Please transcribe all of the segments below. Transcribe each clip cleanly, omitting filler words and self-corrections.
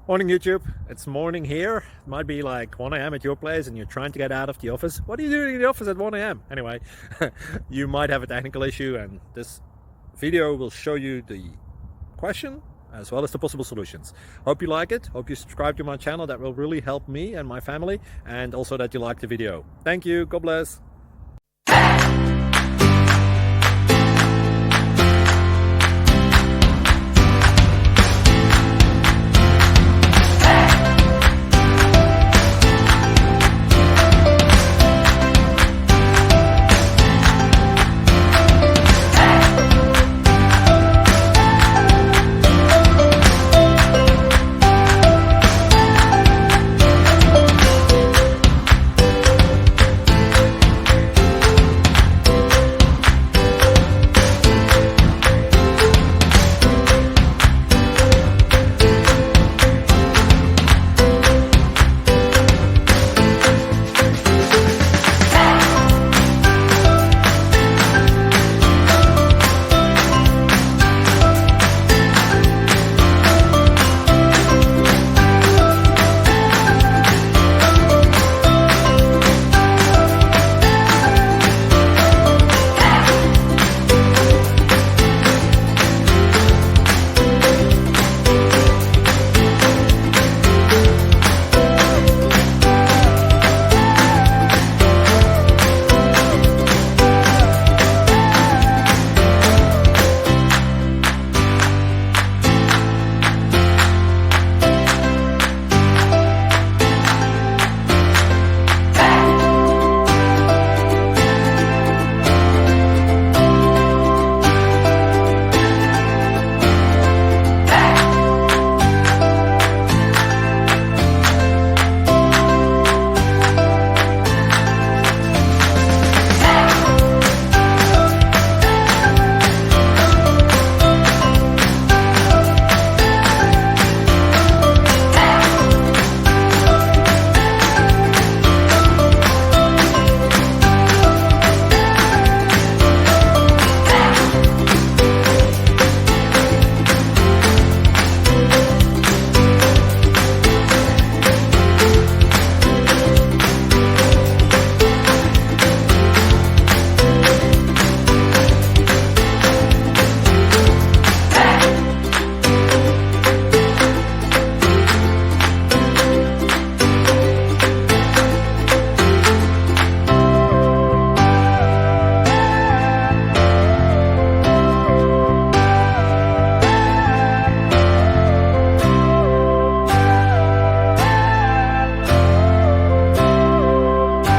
Morning YouTube, it's morning here. It might be like 1 a.m. at your place and you're trying to get out of the office. What are you doing in the office at 1 a.m? Anyway, you might have a technical issue and this video will show you the question as well as the possible solutions. Hope you like it, hope you subscribe to my channel. That will really help me and my family, and also that you like the video. Thank you, God bless.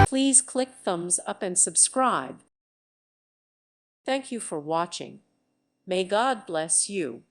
Please click thumbs up and subscribe. Thank you for watching. May God bless you.